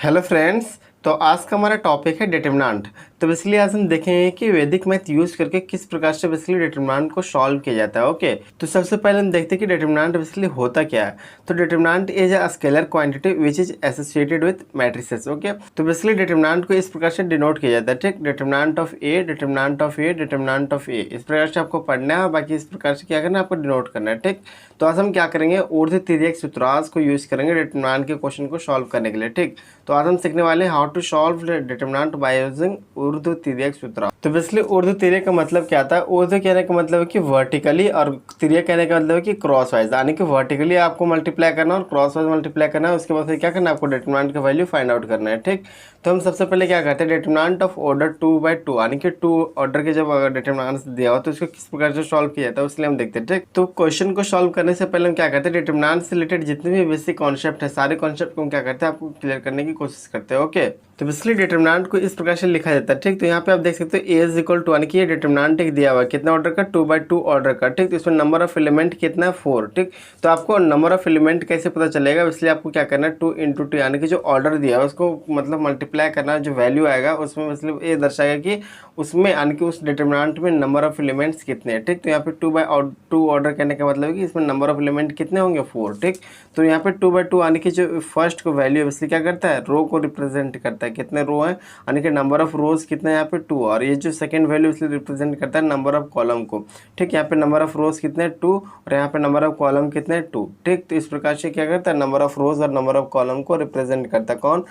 Hello friends. तो आज का हमारा टॉपिक है डिटरमिनेंट। तो बेसिकली आज हम देखेंगे कि वैदिक मैथ यूज़ करके किस प्रकार से बेसिकली डिटरमिनेंट को सॉल्व किया जाता है। ओके, तो सबसे पहले हम देखते हैं कि डिटरमिनेंट बेसिकली होता क्या है। तो determinant is a scalar quantity which is associated with matrices. Okay, तो बेसिकली डिटरमिनेंट को इस प्रकार से डिनोट किया जाता है। ठीक, determinant of A, determinant of A, determinant of A, इस प्रकार से आपको पढ़ना है। बाकी इस प्रकार से क्या करना है, आपको डिनोट करना है। ठीक, तो आज हम क्या करेंगे, ऊर्ध्वतिर्यक सूत्रांश को यूज करेंगे डिटरमिनेंट के क्वेश्चन को सॉल्व करने के लिए। ठीक, तो आज हम सीखने वाले हैं how to solve determinant by using ऊर्ध्वतिर्यक सूत्रांश। तो बेसिकली ऊर्ध्वतिर्यक का मतलब क्या था, ऊर्ध्व कहने का मतलब है कि वर्टिकली और तिर्यक कहने का मतलब है कि क्रॉस वाइज, यानी कि वर्टिकली आपको मल्टीप्लाई करना और क्रॉस वाइज मल्टीप्लाई करना है। उसके बाद फिर क्या करना है, आपको डिटरमिनेंट का वैल्यू फाइंड आउट करना है। ठीक, तो हम सबसे पहले क्या करते हैं, डिटरमिनेंट ऑफ ऑर्डर 2/2 यानी कि 2 ऑर्डर के जब डिटरमिनेंट दिया हो तो इसको किस प्रकार से सॉल्व किया जाता है इसलिए हम देखते हैं। ठीक, तो क्वेश्चन को सॉल्व करने से पहले हम क्या करते हैं, डिटरमिनेंट से रिलेटेड जितने भी बेसिक कॉन्सेप्ट है सारे कॉन्सेप्ट को हम क्या करते हैं, आपको क्लियर करने की कोशिश करते हैं। ओके, तो बेसिकली डिटरमिनेंट को इस प्रकार से लिखा जाता है। ठीक, तो यहाँ पे आप देख सकते हो ए इज इक्वल टू, यानी कि ये डिटरमिनेंट एक दिया हुआ है कितना ऑर्डर का, 2/2 ऑर्डर का। ठीक, तो इसमें नंबर ऑफ एलिमेंट कितना है, 4। ठीक, तो आपको नंबर ऑफ एलिमेंट कैसे पता चलेगा, इसलिए आपको क्या करना है, 2 × 2 यानी कि जो ऑर्डर दिया है उसको मतलब मल्टीप्लाई करना, जो वैल्यू आएगा उसमें मतलब ये दर्शाएगा कि उसमें यानी कि उस डिटरमिनेंट में नंबर ऑफ एलिमेंट्स कितने हैं। ठीक, तो यहाँ पे 2/2 ऑर्डर करने का मतलब है कि इसमें नंबर ऑफ एलिमेंट कितने होंगे, 4। ठीक, तो यहाँ पे 2/2 यानी कि जो फर्स्ट को वैल्यू है इसलिए क्या करता है, रो को रिप्रेजेंट करता है, कितने रो हैं यानी कि नंबर ऑफ रोज कितने हैं यहाँ पे 2, और ये जो सेकंड वैल्यू इसलिए रिप्रेजेंट करता है नंबर ऑफ कॉलम को। ठीक, यहाँ पे नंबर ऑफ रोज कितने 2 और यहाँ पे नंबर ऑफ कॉलम कितने 2। ठीक, तो इस प्रकार से क्या करता है, नंबर ऑफ रोज और नंबर ऑफ कॉलम को रिप्रेजेंट करता है कौन,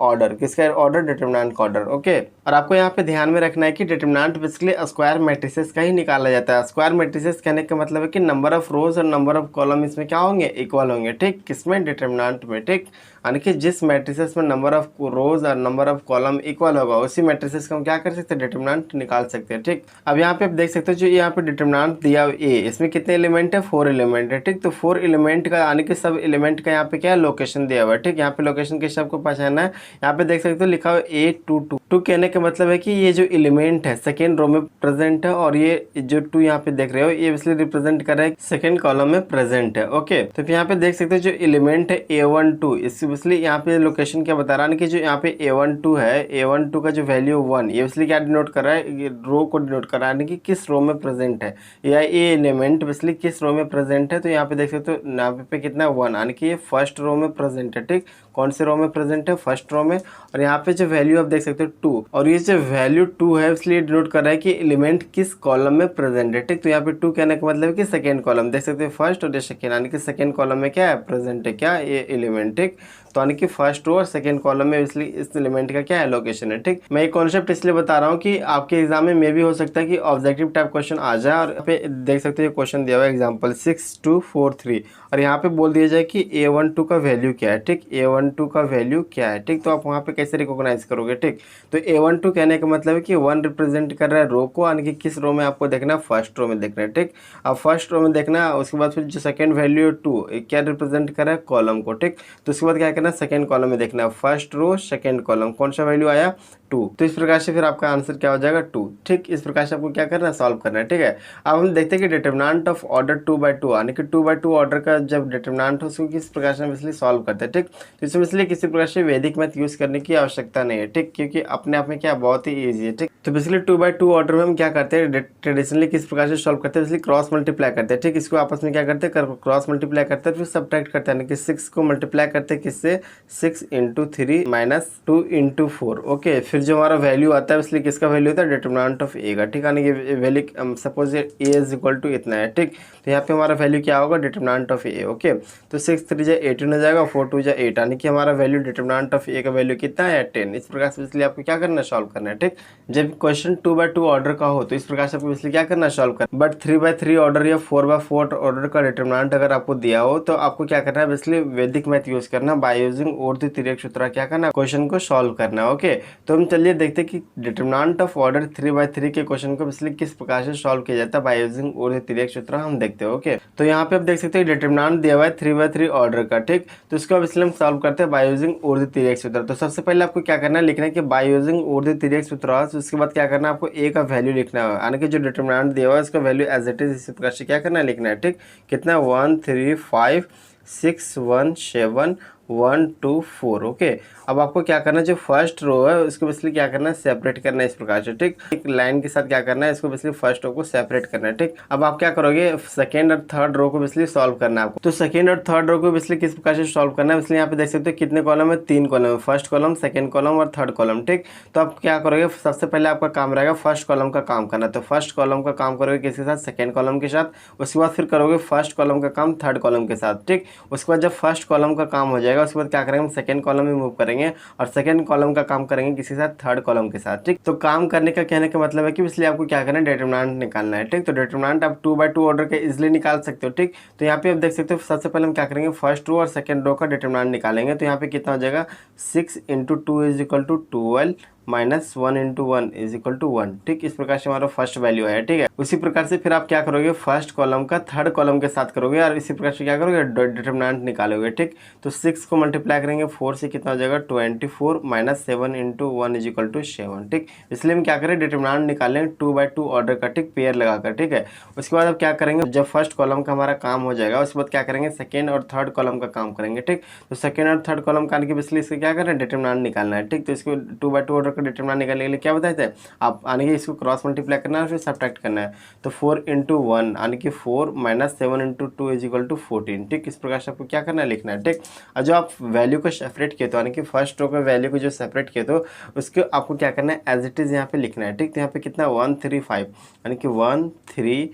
ऑर्डर, किसका ऑर्डर, डिटरमिनेंट का ऑर्डर। ओके, और आपको यहाँ पे ध्यान में रखना है कि डिटरमिनेंट बेसिकली स्क्वायर मैट्रिसेस का ही निकाला जाता है। स्क्वायर मैट्रिसेस कहने का मतलब है कि नंबर ऑफ रोज और नंबर ऑफ कॉलम इसमें क्या होंगे, इक्वल होंगे। ठीक, किसमें, डिटरमिनेंट में। ठीक, यानी कि जिस मैट्रिसेस में नंबर ऑफ रोज और नंबर ऑफ कॉलम इक्वल होगा उसी मैट्रिसेस को हम क्या कर सकते हैं, डिटरमिनेंट निकाल सकते हैं। ठीक, अब यहाँ पे आप देख सकते हो जो यहाँ पे डिटरमिनेंट दिया ए, इसमें कितने एलिमेंट है, 4 एलिमेंट है। ठीक, तो 4 एलिमेंट का यानी कि सब एलिमेंट का यहाँ पे क्या है, लोकेशन दिया हुआ है। ठीक, यहाँ पे लोकेशन कैसे आपको पहचानना है, यहाँ पे देख सकते हो लिखा हुआ A22। कहने का मतलब है कि ये जो एलिमेंट है सेकेंड रो में प्रेजेंट है, और ये जो 2 यहाँ पे देख रहे हो ये इसलिए रिप्रेजेंट कर रहा है सेकेंड कॉलम में प्रेजेंट है। ओके, तो यहाँ पे देख सकते हो जो एलिमेंट है A12, इसलिए यहाँ पे लोकेशन क्या बता रहा है कि जो यहाँ पे A12 है, A12 का जो वैल्यू 1, ये इसलिए क्या डिनोट कर रहा है, रो को डिनोट कर रहा है कि किस रो में प्रेजेंट है, या ये एलिमेंट इसलिए किस रो में प्रेजेंट है। तो यहाँ पे देख सकते हो यहाँ पे कितना 1 यानी कि ये फर्स्ट रो में प्रेजेंट है। ठीक, कौन से रो में प्रेजेंट है, फर्स्ट रो में। और यहाँ पे जो वैल्यू आप देख सकते हो 2, और ये जो वैल्यू 2 है इसलिए डिनोट कर रहा है कि एलिमेंट किस कॉलम में प्रेजेंट है। ठीक, तो यहाँ पे 2 कहने का मतलब है कि सेकेंड कॉलम, देख सकते हो फर्स्ट और सेकेंड, यानी कि सेकेंड कॉलम में क्या है, प्रेजेंट है क्या, ये एलिमेंट। ठीक, तो यानी कि फर्स्ट रो और सेकंड कॉलम में इसलिए इस एलिमेंट का क्या है, लोकेशन है। ठीक, मैं ये कॉन्सेप्ट इसलिए बता रहा हूँ कि आपके एग्जाम में भी हो सकता है कि ऑब्जेक्टिव टाइप क्वेश्चन आ जाए, और यहाँ पे देख सकते हो क्वेश्चन दिया हुआ है एग्जांपल 6243, और यहाँ पे बोल दिया जाए कि A12 का वैल्यू क्या है। ठीक, A12 का वैल्यू क्या है। ठीक, तो आप वहाँ पे कैसे रिकॉग्नाइज करोगे। ठीक, तो A12 कहने का मतलब है कि 1 रिप्रेजेंट कर रहा है रो को, यानी कि किस रो में आपको देखना है, फर्स्ट रो में देखना है। ठीक, अब फर्स्ट रो में देखना है, उसके बाद फिर जो सेकंड वैल्यू 2 क्या रिप्रेजेंट कर रहा है, कॉलम को। ठीक, तो उसके बाद क्या करना है, सेकंड कॉलम में देखना है, फर्स्ट रो सेकंड कॉलम, कौन सा वैल्यू आया, 2। तो इस प्रकार से फिर आपका आंसर क्या हो जाएगा, 2। ठीक, इस प्रकार से आपको क्या करना है, सॉल्व करना है। ठीक है, अब हम देखते हैं कि डिटरमिनेंट ऑफ ऑर्डर 2/2 यानी कि 2/2 ऑर्डर का जब डिटरमिनेंट हो उसको किस प्रकार से हम इसलिए सॉल्व करते हैं। ठीक, तो इसमें इसलिए किसी प्रकार से वैदिक मैथ यूज करने की आवश्यकता नहीं है। ठीक, क्योंकि अपने आप में क्या बहुत ही ईजी है। ठीक, तो बेसिकली 2/2 ऑर्डर में हम क्या करते हैं, ट्रेडिशनली किस प्रकार से सॉल्व करते हैं, इसलिए क्रॉस मल्टीप्लाई करते हैं। ठीक, इसको आपस में क्या करते हैं, क्रॉस मल्टीप्लाई करते हैं, फिर सब्ट्रैक्ट करते हैं, यानी कि 6 को मल्टीप्लाई करते हैं किससे, 6 × 3 - 2 × 4। ओके, फिर जो हमारा वैल्यू आता है इसलिए किसका वैल्यू होता है, डिटरमिनेंट ऑफ ए का। ठीक, यानी कि value suppose A is equal to इतना है। ठीक, तो यहाँ पे हमारा वैल्यू क्या होगा, डिटरमिनेंट ऑफ ए। ओके, तो 6 × 3 = 18 हो जाएगा, 4 × 2 = 8, यानी कि हमारा वैल्यू डिटरमिनेंट ऑफ ए का वैल्यू कितना है, 10। इस प्रकार से इसलिए आपको क्या करना है, सॉल्व करना है। ठीक, जब क्वेश्चन 2/2 ऑर्डर का हो तो इस प्रकार से आपको इसलिए क्या करना है, सॉल्व करना। बट 3/3 ऑर्डर या 4/4 ऑर्डर का डिटरमिनेंट अगर आपको दिया हो तो आपको क्या करना है, इसलिए वैदिक मैथ यूज करना, बाय यूजिंग ऊर्ध्वतिर्यक सूत्र क्या करना, क्वेश्चन को सॉल्व करना। ओके, तो हम चलिए देखते हैं कि डिटरमिनेंट ऑफ ऑर्डर 3/3 के क्वेश्चन को इसलिए किस प्रकार से सॉल्व किया जाता है बाय यूजिंग ऊर्ध्वतिर्यक सूत्र, हम देखते हैं। ओके, तो यहाँ पे आप देख सकते हैं डिटरमिनेंट दिया हुआ है 3/3 ऑर्डर का। ठीक, तो इसको अब इसलिए हम सॉल्व करते हैं बाय यूजिंग ऊर्ध्वतिर्यक सूत्र। तो सबसे पहले आपको क्या करना है, लिखना है कि बाय यूजिंग ऊर्ध्वतिर्यक सूत्र, उसके बाद क्या करना है, आपको ए का वैल्यू लिखना है, यानी कि जो डिटरमिनेंट दिया हुआ है उसका वैल्यू एज इट इज इसी प्रकार से क्या करना है, लिखना है। ठीक, कितना 1 3 5 6 1 7 1 2 4। ओके, अब आपको क्या करना है, जो फर्स्ट रो है उसको बेसिकली क्या करना है, सेपरेट करना है इस प्रकार से। ठीक, एक लाइन के साथ क्या करना है, इसको बेसिकली फर्स्ट रो को सेपरेट करना है। ठीक, अब आप क्या करोगे, सेकंड और थर्ड रो को बेसिकली सॉल्व करना है आपको। तो सेकंड और थर्ड रो को बेसिकली किस प्रकार से सॉल्व करना है, इसलिए यहाँ पे देख सकते हो कितने कॉलम है, 3 कॉलम है, फर्स्ट कॉलम, सेकंड कॉलम और थर्ड कॉलम। ठीक, तो आप क्या करोगे, सबसे पहले आपका काम रहेगा फर्स्ट कॉलम का काम करना। तो फर्स्ट कॉलम का काम करोगे किसके साथ, सेकंड कॉलम के साथ। उसके बाद फिर करोगे फर्स्ट कॉलम का काम थर्ड कॉलम के साथ। ठीक, उसके बाद जब फर्स्ट कॉलम का काम हो जाएगा उसके बाद क्या करेंगे, हम सेकंड कॉलम में मूव करेंगे और सेकंड कॉलम का काम करेंगे किसी साथ, थर्ड कॉलम के साथ। ठीक, तो काम करने का कहने का मतलब है कि इसलिए आपको क्या करना है, डिटरमिनेंट निकालना है। ठीक, तो डिटरमिनेंट आप 2/2 ऑर्डर के इजिली निकाल सकते हो। ठीक, तो यहाँ पे आप देख सकते हो सबसे पहले हम क्या करेंगे, फर्स्ट रो और सेकंड रो का डिटरमिनेंट निकालेंगे। तो यहाँ पे कितना हो जाएगा, 6 × 2 = 12 -1 × 1 = 1। ठीक, इस प्रकार से हमारा फर्स्ट वैल्यू है। ठीक है, उसी प्रकार से फिर आप क्या करोगे, फर्स्ट कॉलम का थर्ड कॉलम के साथ करोगे और इसी प्रकार से क्या करोगे, डिटरमिनेंट निकालोगे। ठीक, तो 6 को मल्टीप्लाई करेंगे 4 से, कितना हो जाएगा, 24 -7 × 1 = 7। ठीक, इसलिए हम क्या करें, डिटरमिनेंट निकालेंगे 2/2 ऑर्डर का। ठीक, पेयर लगाकर। ठीक है, उसके बाद अब क्या करेंगे, जब फर्स्ट कॉलम का हमारा काम हो जाएगा उसके बाद क्या करेंगे, सेकेंड और थर्ड कॉलम का काम करेंगे। ठीक, तो सेकेंड और थर्ड कॉलम का आने के इसलिए क्या करना है, डिटरमिनेंट निकालना है। ठीक, तो इसको 2/2 ऑर्डर का डिटरमिनेंट निकालने के लिए क्या बताए थे आप, आने के इसको क्रॉस मल्टीप्लाई करना है फिर सब्ट्रैक्ट करना है। तो 4 × 1 आने की 4 -7 × 2 = 14। ठीक, इस प्रकार से आपको क्या करना है, लिखना है। ठीक, और जो आप वैल्यू को सेपरेट किए तो यानी कि फर्स्ट रो के वैल्यू को जो सेपरेट किए तो उसको आपको क्या करना है, एज इट इज यहाँ पे लिखना है। ठीक, तो यहाँ पे कितना 135 यानी कि 135।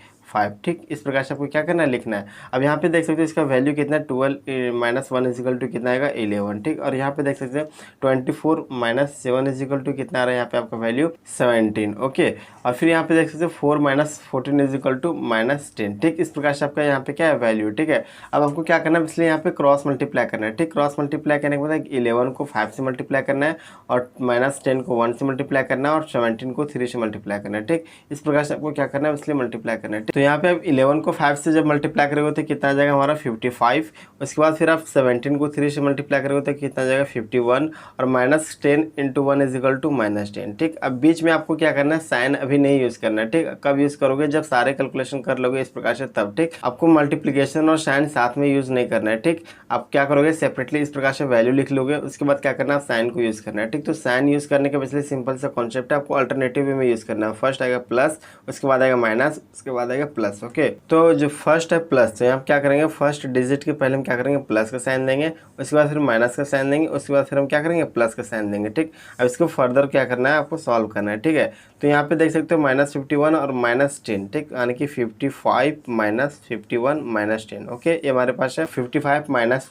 ठीक, इस प्रकार से आपको क्या करना है, लिखना है। अब यहाँ पे देख सकते हो इसका वैल्यू कितना है, 12 - 1 = कितना आएगा, 11। ठीक, और यहाँ पे देख सकते हैं 24 - 7 = कितना आ रहा है, यहाँ पे आपका वैल्यू 17। ओके, और फिर यहाँ पे देख सकते हो 4 - 14 = -10। ठीक, इस प्रकार से आपका यहाँ पे क्या है, वैल्यू। ठीक है, अब आपको क्या करना है, इसलिए यहाँ पे क्रॉस मल्टीप्लाई करना है। ठीक, क्रॉस मल्टीप्लाई करने के बाद 11 को 5 से मल्टीप्लाई करना है और -10 को 1 से मल्टीप्लाई करना है और 17 को 3 से मल्टीप्लाई करना है। ठीक, इस प्रकार से आपको क्या करना है, इसलिए मल्टीप्लाई करना है। तो यहाँ पे आप 11 को 5 से जब मल्टीप्लाई करोगे तो कितना आ जाएगा हमारा, 55। उसके बाद फिर आप 17 को 3 से मल्टीप्लाई करोगे तो कितना आ जाएगा, 51 और -10 × 1 = -10। ठीक, अब बीच में आपको क्या करना है, साइन अभी नहीं यूज करना है। ठीक, कब यूज करोगे, जब सारे कैलकुलेशन कर लोगे इस प्रकार से तब। ठीक, आपको मल्टीप्लीकेशन और साइन साथ में यूज नहीं करना है। ठीक, आप क्या करोगे, सेपरेटली इस प्रकार से वैल्यू लिख लोगे, उसके बाद क्या करना है, साइन को यूज करना है। ठीक, तो साइन यूज करने के पिछले सिंपल सा कॉन्सेप्ट है, आपको अल्टरनेटिव वे में यूज करना है। फर्स्ट आएगा प्लस, उसके बाद आएगा माइनस, उसके बाद आएगा प्लस। ओके, तो जो फर्स्ट है प्लस, तो यहाँ क्या करेंगे, फर्स्ट डिजिट के पहले हम क्या करेंगे, प्लस का साइन देंगे, उसके बाद फिर माइनस का साइन देंगे, उसके बाद फिर हम क्या करेंगे, प्लस का साइन देंगे। ठीक, अब इसको फर्दर क्या करना है, आपको सॉल्व करना है। ठीक है, तो यहाँ पे देख सकते हो -51 और -10। ठीक, यानी कि 55 - 51 - 10। ओके, ये हमारे पास है 55 - 51 - 10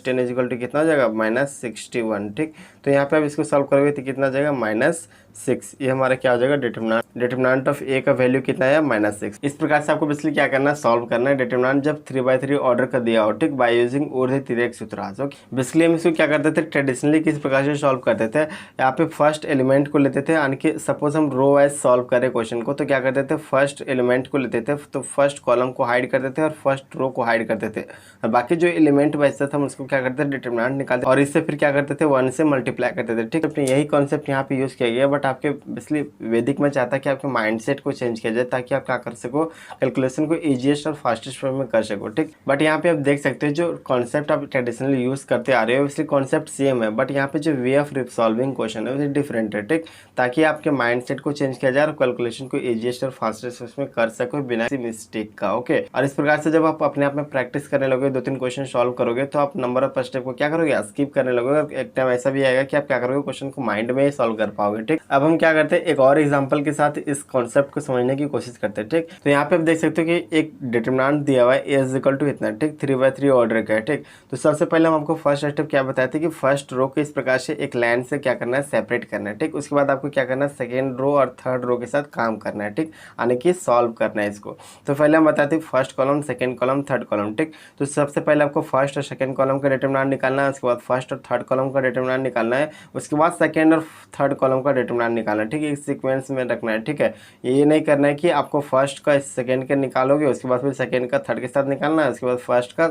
= कितना हो जाएगा, -61। ठीक, तो यहाँ पे आप इसको सॉल्व करोगे तो कितना आ जाएगा, -6। ये हमारा क्या हो जाएगा, डिटरमिनेंट ऑफ ए का वैल्यू कितना है, -6। इस प्रकार से आपको बेसिकली क्या करना है, सॉल्व करना है डिटरमिनेंट जब 3/3 ऑर्डर कर दिया हो। ठीक, बाय यूजिंग ऊर्ध्वतिर्यक सूत्रांश। ओके, बेसिकली हम इसको क्या करते थे, ट्रेडिशनली किस प्रकार से सॉल्व करते थे, यहाँ पे फर्स्ट एलिमेंट को लेते थे, यानी कि सपोज हम रो वाइज सॉल्व करें क्वेश्चन को तो क्या करते थे, फर्स्ट एलिमेंट को लेते थे, तो फर्स्ट कॉलम को हाइड करते थे और फर्स्ट रो को हाइड करते थे, और बाकी जो एलिमेंट बचता था हम उसको क्या करते थे, डिटरमिनेंट निकालते और इससे फिर क्या करते थे, 1 से मल्टीप्लाई करते थे। ठीक, अपने यही कॉन्सेप्ट यहाँ पे यूज किया गया, बट आपके बेसिकली वैदिक में चाहता है कि आपके माइंडसेट को चेंज किया जाए ताकि आप क्या कर सको, कैलकुलेशन को इजीएस्ट और फास्टेस्ट वे में कर सको। ठीक, बट यहाँ पे आप देख सकते हो जो कॉन्सेप्ट आप ट्रेडिशनली यूज करते आ रहे हो इसलिए कॉन्सेप्ट सेम है, बट यहाँ पे जो वे ऑफ सॉल्विंग क्वेश्चन है वो डिफरेंट है। ठीक, ताकि आपके माइंडसेट को चेंज किया जाए और कैलकुलेशन को इजीएस्ट और फास्टेस्ट उसमें कर सको बिना किसी मिस्टेक का। ओके, और इस प्रकार से जब आप अपने आप में प्रैक्टिस करने लगोगे, 2-3 क्वेश्चन सॉल्व करोगे तो आप नंबर ऑफ स्टेप को क्या करोगे, स्किप करने लगोगे। एक टाइम ऐसा भी आएगा कि आप क्या करोगे, क्वेश्चन को माइंड में ही सॉल्व कर पाओगे। ठीक, अब हम क्या करते हैं, एक और एग्जांपल के साथ इस कॉन्सेप्ट को समझने की कोशिश करते हैं। ठीक, तो यहाँ पे आप देख सकते हो कि एक डिटरमिनेंट दिया हुआ है ए = इतना। ठीक, 3/3 ऑर्डर का है। ठीक, तो सबसे पहले हम आपको फर्स्ट स्टेप क्या बताए थे कि फर्स्ट रो को इस प्रकार से एक लाइन से क्या करना है, सेपरेट करना है। ठीक, उसके बाद आपको क्या करना है, सेकेंड रो और थर्ड रो के साथ काम करना है। ठीक, यानी कि सॉल्व करना है इसको। तो पहले हम बताते हैं first column, second column, third column. ठीक, तो सबसे पहले आपको फर्स्ट और सेकंड कॉलम का डिटरमिनेंट निकालना है, उसके बाद फर्स्ट और थर्ड कॉलम का डिटरमिनेंट निकालना है, उसके बाद सेकंड और थर्ड कॉलम का डिटरमिनेंट डिटरमिनेंट निकालना है, ठीक है, इस सीक्वेंस में रखना है, ठीक है। ये नहीं करना है कि आपको फर्स्ट का सेकंड का निकालोगे, उसके बाद फिर सेकंड का थर्ड के साथ निकालना है, उसके बाद फर्स्ट का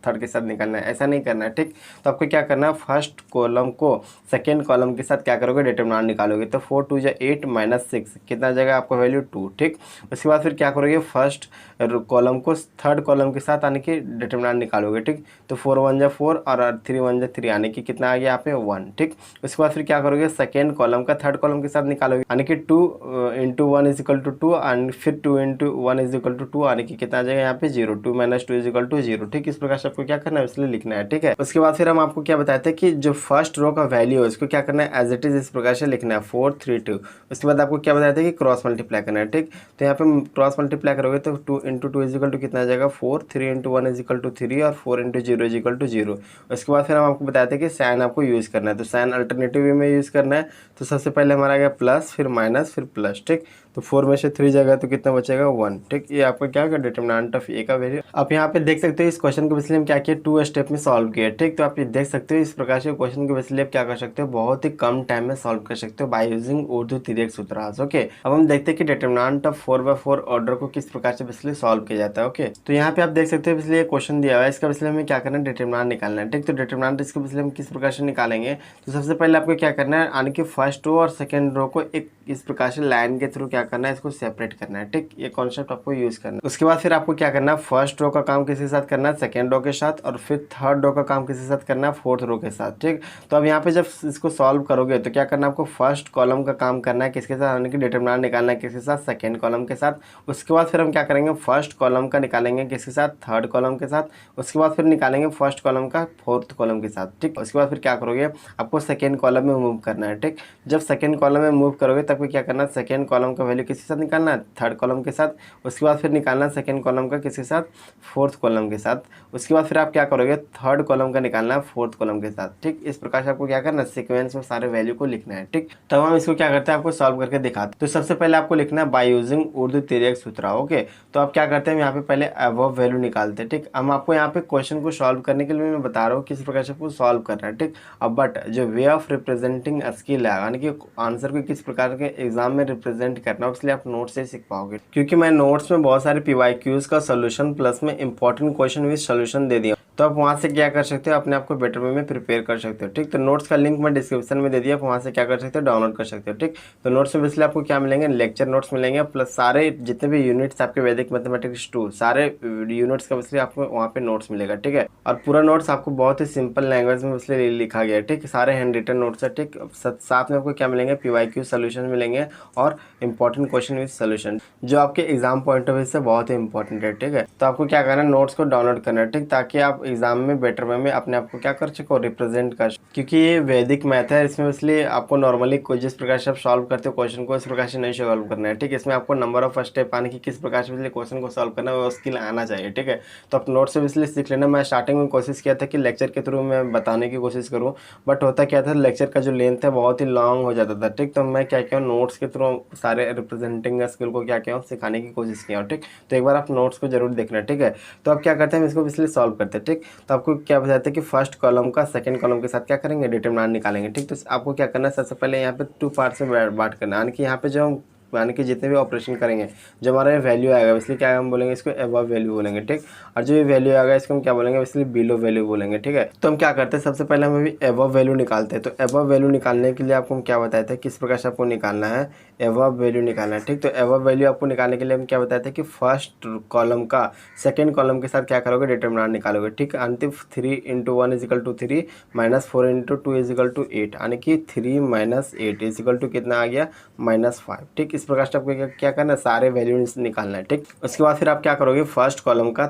थर्ड के साथ निकालना है, ऐसा नहीं करना है, ठीक। तो आपको क्या करना है, फर्स्ट कॉलम को सेकंड कॉलम के साथ क्या करोगे, डिटरमिनेंट निकालोगे। तो 4 2 जा 8 माइनस 6 कितना जगह आपको वैल्यू 2, ठीक। उसके बाद फिर क्या करोगे, फर्स्ट कॉलम को थर्ड कॉलम के साथ आने की डिटरमिनेंट निकालोगे, ठीक। तो 4 1 जा 4 और 3 1 जा 3 आने की कितना आ गया यहाँ पे 1, ठीक। उसके बाद फिर क्या करोगे, सेकेंड कॉलम का थर्ड कॉलम के साथ निकालोगे, यानी कि 2 into 1 is equal to 2 and फिर 2 इंटू 1 इज इक्वल टू 2 आने की कितना आ जाएगा यहाँ पे 0, 2 माइनस 2 इज इक्वल टू 0, ठीक। इस प्रकार से आपको क्या करना है, इसलिए लिखना है, ठीक है। उसके बाद फिर हम आपको क्या बताते हैं कि जो फर्स्ट रो का वैल्यू है उसको क्या करना है, एज इट इज इस प्रकार से लिखना है 4 3 2। उसके बाद आपको क्या बताते हैं कि क्रॉस मल्टीप्लाई करना है, ठीक। तो यहाँ पे क्रॉस मल्टीप्लाई करोगे तो 2 इंटू 2 इज इक्वल टू कितना आ जाएगा 4, 3 इंटू 1 इज इक्वल टू 3 और 4 इंटू 0 इज इक्वल टू 0। उसके बाद फिर हम आपको बताते हैं कि साइन आपको यूज़ करना है, तो साइन अल्टरनेटिव वे में यूज़ करना है। तो सबसे पहले हमारा आ गया प्लस, फिर माइनस, फिर प्लस, ठीक। तो 4 में से 3 जाएगा तो कितना बचेगा 1, ठीक। ये आपका क्या होगा, डिटरमिनेंट ऑफ ए का वैल्यू। आप यहाँ पे देख सकते हो इस क्वेश्चन को बेसिकली हम क्या किया, 2 स्टेप में सॉल्व किया, ठीक। तो आप ये देख सकते हो इस प्रकार से क्वेश्चन को बेसिकली आप क्या कर सकते हो, बहुत ही कम टाइम में सॉल्व कर सकते हो बाय यूजिंग उर्दू तिर्यक सूत्रांश। ओके, अब हम देखते हैं कि डिटरमिनेंट ऑफ 4/4 ऑर्डर को किस प्रकार से बेसिकली सॉल्व किया जाता है। ओके, तो यहाँ पे आप देख सकते हो बेसिकली ये क्वेश्चन दिया हुआ है, इसका बेसिकली हमें क्या करना है, डिटरमिनेंट निकालना है, ठीक। तो डिटरमिनेंट इसको बेसिकली हम किस प्रकार से निकालेंगे, तो सबसे पहले आपको क्या करना है, यानी कि फर्स्ट रो और सेकंड रो को एक इस प्रकार से लाइन के थ्रू क्या करना है, इसको सेपरेट करना है, ठीक। ये कॉन्सेप्ट आपको यूज करना है। उसके बाद फिर आपको क्या करना है, फर्स्ट रो का काम किसके साथ करना है, सेकंड रो के साथ, और फिर थर्ड रो का काम किसके साथ करना है, फोर्थ रो के साथ, ठीक। तो अब यहाँ पे जब इसको सॉल्व करोगे तो क्या करना है, आपको फर्स्ट कॉलम का काम करना है किसके साथ, यानी कि डिटरमिनेंट निकालना है किसके साथ, सेकंड कॉलम के साथ। उसके बाद फिर हम क्या करेंगे, फर्स्ट कॉलम का निकालेंगे किसके साथ, थर्ड कॉलम के साथ। उसके बाद फिर निकालेंगे फर्स्ट कॉलम का फोर्थ कॉलम के साथ, ठीक। उसके बाद फिर क्या करोगे, आपको सेकंड कॉलम में मूव करना है, ठीक। जब सेकंड कॉलम में मूव करोगे तब क्या करना है, सेकंड कॉलम का वैल्यू किसके साथ निकालना है, थर्ड कॉलम के साथ। उसके बाद फिर निकालना है सेकंड कॉलम का किसके साथ, फोर्थ कॉलम के साथ। उसके बाद फिर आप क्या करोगे, थर्ड कॉलम का निकालना है फोर्थ कॉलम के साथ, ठीक। इस प्रकार से आपको क्या करना है, सीक्वेंस में सारे वैल्यू को लिखना है, ठीक। तब हम इसको क्या करते हैं, आपको सॉल्व करके दिखाते हैं। तो सबसे पहले आपको लिखना है बाय यूजिंग उर्दू तिर्यक सूत्र। ओके, तो आप क्या करते हैं, यहाँ पे पहले अबव वैल्यू निकालते हैं, ठीक। हम आपको यहाँ पे क्वेश्चन को सॉल्व करने के लिए मैं बता रहा हूँ किस प्रकार से आपको सॉल्व करना है, ठीक। अब बट जो वे ऑफ रिप्रेजेंटिंग स्किल है, यानी कि आंसर को किस प्रकार के एग्जाम में रिप्रेजेंट करना है, इसलिए आप नोट से सीख पाओगे, क्योंकि मैं नोट्स में बहुत सारे PYQs का सोल्यूशन प्लस में इंपॉर्टेंट क्वेश्चन विद सोल्यूशन दे दिया, तो आप वहाँ से क्या कर सकते हो, अपने आप को बेटर वे में प्रिपेयर कर सकते हो, ठीक। तो नोट्स का लिंक मैं डिस्क्रिप्शन में दे दिया, आप वहाँ से क्या कर सकते हो, डाउनलोड कर सकते हो, ठीक। तो नोट्स में बेसिकली आपको क्या मिलेंगे, लेक्चर नोट्स मिलेंगे प्लस सारे जितने भी यूनिट्स आपके वैदिक मैथमेटिक्स 2 सारे यूनिट्स का बेसिकली आपको वहाँ पे नोट्स मिलेगा, ठीक है। और पूरा नोट्स आपको बहुत ही सिंपल लैंग्वेज में बेसिकली लिखा गया है, ठीक। सारे हैंड रिटन नोट्स है, ठीक। साथ में आपको क्या मिलेंगे, PYQ सोल्यूशन मिलेंगे और इंपॉर्टेंट क्वेश्चन विद सोल्यूशन, जो आपके एग्जाम पॉइंट ऑफ व्यू से बहुत ही इंपॉर्टेंट है, ठीक है। तो आपको क्या करना है, नोट्स को डाउनलोड करना है, ठीक, ताकि आप एग्जाम में बेटर वे में अपने आप को क्या कर सको, रिप्रेजेंट कर, क्योंकि ये वैदिक मैथ है, इसमें इसलिए आपको नॉर्मली कोई जिस प्रकार से आप सॉल्व करते हो क्वेश्चन को, इस प्रकार से नहीं सॉल्व करना है, ठीक। इसमें आपको नंबर ऑफ स्टेप आने की किस प्रकार से इसलिए क्वेश्चन को सॉल्व करना है वो स्किल आना चाहिए, ठीक है। तो आप नोट से इसलिए सीख लेना। मैं स्टार्टिंग में कोशिश किया था कि लेक्चर के थ्रू मैं बताने की कोशिश करूँ, बट होता क्या था, लेक्चर का जो लेंथ है बहुत ही लॉन्ग हो जाता था, ठीक। तो मैं क्या किया, नोट्स के थ्रू सारे रिप्रेजेंटिंग स्किल को क्या किया, सिखाने की कोशिश किया, ठीक। तो एक बार आप नोट्स को जरूर देखना, ठीक है। तो आप क्या करते हैं, इसको इसलिए सॉल्व करते हैं, ठीक। तो आपको क्या बताते हैं कि फर्स्ट कॉलम का सेकंड कॉलम के साथ क्या करेंगे, डिटरमिनेंट निकालेंगे, ठीक। तो आपको क्या करना है, सबसे पहले यहाँ पे 2 पार्ट से बांट करना है, यानी कि यहाँ पे जो यानी कि जितने भी ऑपरेशन करेंगे जो हमारा वैल्यू आएगा इसलिए क्या हम बोलेंगे, इसको अबव वैल्यू बोलेंगे, ठीक। और जो ये वैल्यू आएगा इसको हम क्या बोलेंगे, इसलिए बिलो वैल्यू बोलेंगे, ठीक है। तो हम क्या करते हैं, सबसे पहले हम अभी अबव वैल्यू निकालते हैं। तो अबव वैल्यू निकालने के लिए आपको हम क्या बताए थे, किस प्रकार से आपको निकालना है, अबव वैल्यू निकालना है, ठीक। तो अबव वैल्यू आपको निकालने के लिए हम क्या बताए थे कि फर्स्ट कॉलम का सेकंड कॉलम के साथ क्या करोगे, डिटरमिनेंट निकालोगे, ठीक। अंतिम 3 into 1 is equal to 3 minus 4 into 2 is equal to 8, यानी कि 3 माइनस 8 इज इक्वल टू कितना आ गया, -5, ठीक। इस प्रकार से आपको क्या करना है, सारे वैल्यू निकालना है, ठीक। उसके बाद फिर आप क्या करोगे, फर्स्ट कॉलम का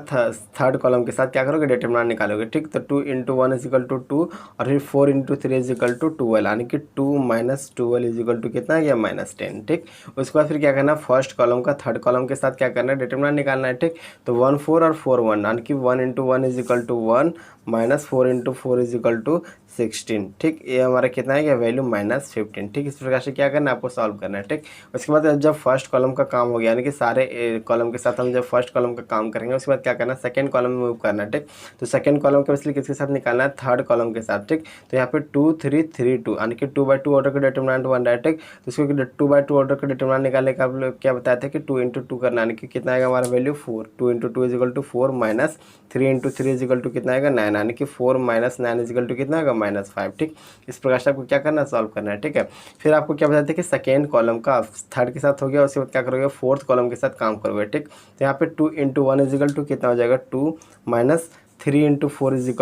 थर्ड कॉलम के साथ क्या करोगे, डिटरमिनेंट निकालोगे, ठीक। तो 2 इंटू 1 इज इक्वल टू 2 और फिर 4 इंटू 3 इज इक्वल टू 12, यानी कि 2 माइनस 12 इज इक्वल टू कितना आ गया, -10, ठीक। उसके बाद फिर क्या करना है, फर्स्ट कॉलम का थर्ड कॉलम के साथ क्या करना है, डिटरमिनेंट निकालना है, ठीक। तो 1 4 और 4 1, यानी कि 1 into 1 is equal to 1 minus 4 into 4 is equal to 16, ठीक। ये हमारा कितना है, वैल्यू -15, ठीक। इस प्रकार से क्या करना है, आपको सॉल्व करना है, ठीक। उसके बाद बाद जब फर्स्ट कॉलम का काम हो गया, यानी कि सारे कॉलम के साथ हम जब फर्स्ट कॉलम का काम करेंगे, उसके बाद क्या करना है, सेकंड कॉलम में मूव करना है। ठीक, तो सेकंड कॉलम का इसलिए किसके साथ निकालना है, थर्ड कॉलम के साथ। ठीक, तो यहाँ पे 2 3 3 2 यानी कि 2/2 ऑर्डर का डिटरमिनेंट बन रहा है। ठीक, तो इसको 2/2 ऑर्डर का डिटरमिनेंट निकालने का आप लोग क्या बताए थे कि 2 × 2 करना, यानी कि कितना आएगा हमारा वैल्यू 4। 2 × 2 = 4 माइनस 3 × 3 = कितना आएगा 9, यानी कि 4 - 9 = कितना आएगा -5। ठीक, इस प्रकार से आपको क्या करना है, सॉल्व करना है। ठीक है, फिर आपको क्या बताते हैं कि सेकेंड कॉलम का थर्ड के साथ हो गया, उसके बाद क्या करोगे, फोर्थ कॉलम के साथ काम करोगे। ठीक, तो यहाँ पे 2 × 1 = कितना हो जाएगा 2 माइनस 3 × 4 =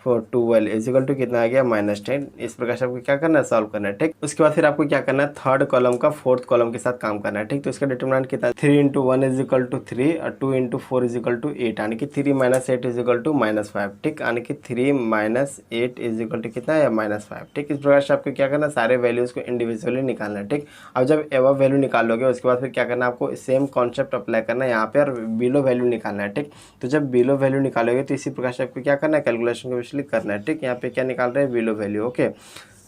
12 कितना आ गया -10। इस प्रकार से आपको क्या करना है, सॉल्व करना है। ठीक, उसके बाद फिर आपको क्या करना है, थर्ड कॉलम का फोर्थ कॉलम के साथ काम करना है। ठीक, तो इसका डिटरमिनेंट कितना है, 3 × 1 = 3 और 2 × 4 = 8, यानी कि 3 - 8 = -5। ठीक, यानी कि 3 - 8 = कितना है, -5। ठीक, इस प्रकार से आपको क्या करना है, सारे वैल्यूज़ को इंडिविजुअली निकालना है। ठीक, अब जब एबव वैल्यू निकाल लोगे, उसके बाद फिर क्या करना है, आपको सेम कॉन्सेप्ट अप्लाई करना है यहाँ पे और बिलो वैल्यू निकालना है। ठीक, तो जब बिलो वैल्यू निकालोगे तो इसी प्रकार से आपको क्या करना है, कैलकुलेशन को करना है। ठीक, यहाँ पे क्या निकाल रहे हैं, बिलो वैल्यू। ओके,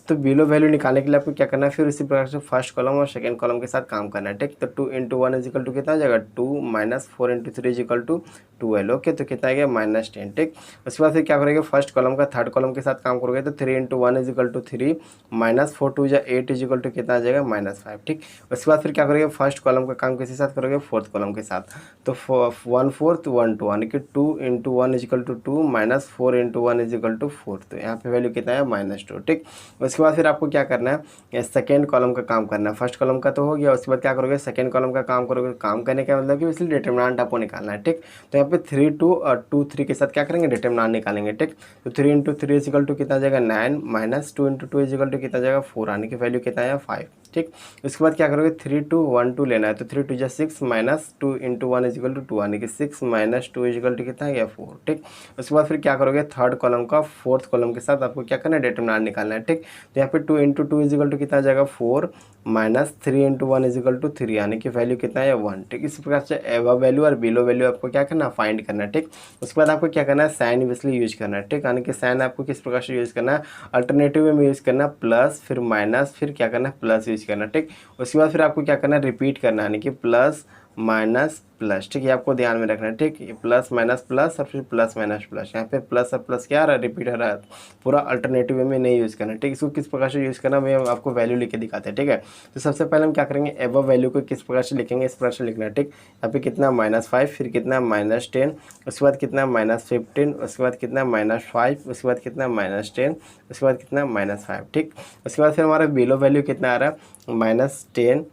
तो बिलो वैल्यू निकालने के लिए आपको क्या करना है, फिर इसी प्रकार से फर्स्ट कॉलम और सेकंड कॉलम के साथ काम करना है। ठीक, तो 2 × 1 = कितना हो जाएगा 2 माइनस 4 × 3 = 12। ओके, तो कितना आ गया -10। ठीक, उसके बाद फिर क्या करोगे, फर्स्ट कॉलम का थर्ड कॉलम के साथ काम करोगे, तो 3 × 1 = 3 माइनस 4 × 2 = 8 = कितना आ जाएगा -5। ठीक, उसके बाद फिर क्या करोगे, फर्स्ट कॉलम का काम किसके साथ करोगे, फोर्थ कॉलम के साथ, तो 1/4 1 2 यानी कि 2 × 1 = 2 माइनस 4 × 1 = 4, तो यहाँ पे वैल्यू कितना है -2। ठीक, उसके बाद फिर आपको क्या करना है, सेकंड कॉलम का काम करना है। फर्स्ट कॉलम का तो हो गया, उसके बाद क्या करोगे, सेकंड कॉलम का काम करोगे। काम करने का मतलब कि इसलिए डिटरमिनेंट आपको निकालना है। ठीक, तो यहाँ पे 3 2 और 2 3 के साथ क्या करेंगे, डिटरमिनेंट निकालेंगे। ठीक, तो 3 × 3 = कितना आ जाएगा 9 माइनस 2 × 2 = कितना आ जाएगा 4, यानी कि वैल्यू कितना है 5। ठीक, उसके बाद क्या करोगे, 3 2 1 2 लेना है, तो 3 2 = 6 माइनस 2 × 1 = 2, यानी कि 6 - 2 = कितना है 4। ठीक, उसके बाद फिर क्या करोगे, थर्ड कॉलम का फोर्थ कॉलम के साथ आपको क्या करना है, डिटरमिनेंट निकालना है। ठीक, तो यहाँ पे 2 × 2 = कितना आ जाएगा 4 माइनस 3 × 1 = 3, यानी कि वैल्यू कितना है 1। ठीक, इस प्रकार से एबव वैल्यू और बिलो वैल्यू आपको क्या करना है, फाइंड करना है। ठीक, उसके बाद आपको क्या करना है, साइन ऑब्वियसली यूज करना है। ठीक, यानी कि साइन आपको किस प्रकार से यूज करना है, अल्टरनेटिव में यूज करना, प्लस फिर माइनस फिर क्या करना है, प्लस यूज करना। ठीक, उसके बाद फिर आपको क्या करना है, रिपीट करना है, यानी कि प्लस माइनस प्लस। ठीक है, आपको ध्यान में रखना है। ठीक, प्लस माइनस प्लस और फिर प्लस माइनस प्लस, यहाँ पे प्लस और प्लस क्या आ रहा है, रिपीट हो रहा है, पूरा अल्टरनेटिव में नहीं यूज़ करना। ठीक, इसको किस प्रकार से यूज़ करना मैं आपको वैल्यू लिख के दिखाते हैं। ठीक है, तो सबसे पहले हम क्या करेंगे, एबव वैल्यू को किस प्रकार से लिखेंगे, इस प्रकार से लिखना है। ठीक, यहाँ पे कितना -5 फिर कितना -10, उसके बाद कितना -15, उसके बाद कितना -5, उसके बाद कितना -10, उसके बाद कितना -5। ठीक, उसके बाद फिर हमारा बिलो वैल्यू कितना आ रहा है -10,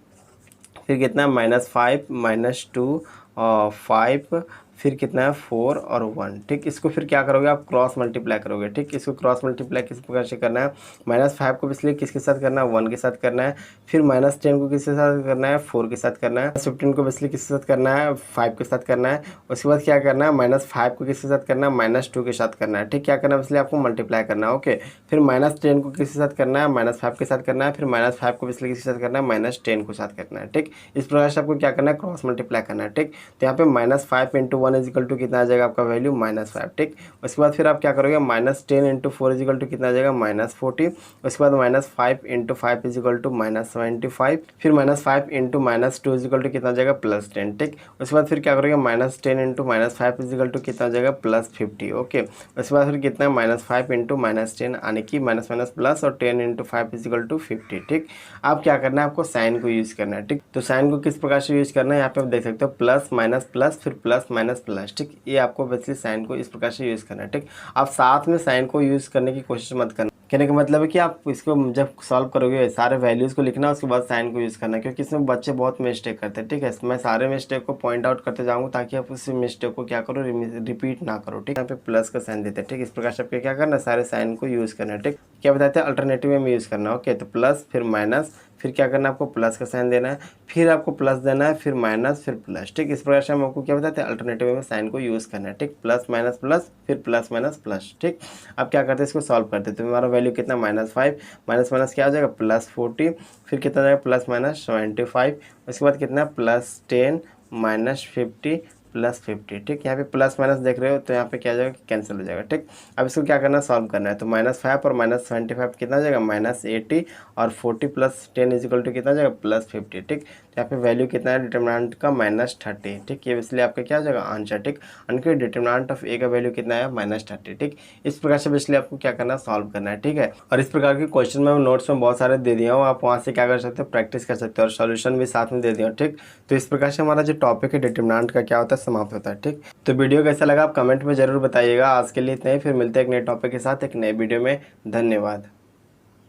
फिर कितना -5 -2 और 5, फिर कितना है 4 और 1। ठीक, इसको फिर क्या करोगे, आप क्रॉस मल्टीप्लाई करोगे। ठीक, इसको क्रॉस मल्टीप्लाई किस प्रकार से करना है, -5 को इसलिए किसके साथ करना है, 1 के साथ करना है, फिर -10 को किसके साथ करना है, 4 के साथ करना है, 15 को इसलिए किसके साथ करना है, 5 के साथ करना है। उसके बाद क्या करना है, -5 को किसके साथ करना है, -2 के साथ करना है। ठीक, क्या करना है, इसलिए आपको मल्टीप्लाई करना है। ओके, फिर -10 को किसके साथ करना है, -5 के साथ करना है, फिर -5 को इसलिए किसके साथ करना है, -10 के साथ करना है। ठीक, इस प्रकार से आपको क्या करना है, क्रॉस मल्टीप्लाई करना है। ठीक, तो यहाँ पे -5 × 1 = कितना आ जाएगा आपका वैल्यू -5। ठीक, उसके बाद फिर आप क्या करोगे, -10 × 4 = कितना आ जाएगा -40, उसके बाद -5 × 5 = -75, फिर -5 × -2 = कितना आ जाएगा +10। ठीक, उसके बाद फिर क्या करोगे, -10 × -5 = कितना आ जाएगा +50। ओके, उसके बाद फिर कितना -5 × -10 यानी कि माइनस माइनस प्लस और 10 × 5 = 50। ठीक, आप क्या करना है, आपको साइन को यूज़ करना है। ठीक, तो साइन को किस प्रकार से यूज़ करना है, यहाँ पे आप देख सकते हो प्लस माइनस प्लस फिर प्लस माइनस प्लस। ठीक, ये आपको बेसिकली साइन को इस प्रकार से यूज़ करना है। ठीक, आप साथ में साइन को यूज़ करने की कोशिश मत करना। कहने का मतलब है कि आप इसको जब सॉल्व करोगे सारे वैल्यूज़ को लिखना, उसके बाद साइन को यूज़ करना, क्योंकि इसमें बच्चे बहुत मिस्टेक करते हैं। ठीक है, मैं सारे मिस्टेक को पॉइंट आउट करते जाऊँगा ताकि आप उस मिस्टेक को क्या करो, रिपीट ना करो। ठीक, यहाँ पे प्लस का साइन देते हैं। ठीक, इस प्रकार से आपको क्या करना है, सारे साइन को यूज़ करना है। ठीक, क्या बताते हैं, अल्टरनेटिव में यूज़ करना। ओके, तो प्लस फिर माइनस, फिर क्या करना है, आपको प्लस का साइन देना है, फिर आपको प्लस देना है, फिर माइनस फिर प्लस। ठीक, इस प्रकार से हम आपको क्या बताते हैं, अल्टरनेटिव में साइन को यूज़ करना है। ठीक, प्लस माइनस प्लस फिर प्लस माइनस प्लस। ठीक, अब क्या करते हैं, इसको सॉल्व करते हैं, तो हमारा वैल्यू कितना -5 माइनस माइनस क्या हो जाएगा +40, फिर कितना जाएगा +-75, उसके बाद कितना +10 -50 +50। ठीक, यहाँ पे प्लस माइनस देख रहे हो तो यहाँ पे क्या हो जाएगा, कैंसिल हो जाएगा। ठीक, अब इसको क्या करना है, सॉल्व करना है। तो -5 और -25 कितना हो जाएगा, -80 और 40 + 10 = कितना हो जाएगा, +50। ठीक, तो यहाँ पे वैल्यू कितना है डिटरमिनेंट का, -30। ठीक, ये इसलिए आपका क्या हो जाएगा, आंसर। ठीक, उनके डिटरमिनेंट ऑफ ए का वैल्यू कितना है, -30। ठीक, इस प्रकार से इसलिए आपको क्या करना है, सॉल्व करना है। ठीक है, और इस प्रकार के क्वेश्चन मैं नोट्स में बहुत सारे दे दिया हूँ, आप वहाँ से क्या कर सकते हो, प्रैक्टिस कर सकते हो और सॉल्यूशन भी साथ में दे दिया हूँ। ठीक, तो इस प्रकार से हमारा जो टॉपिक है डिटरमिनेंट का क्या होता है, समाप्त होता है। ठीक, तो वीडियो कैसा लगा आप कमेंट में जरूर बताइएगा। आज के लिए इतना ही, फिर मिलते हैं एक नए टॉपिक के साथ एक नए वीडियो में। धन्यवाद।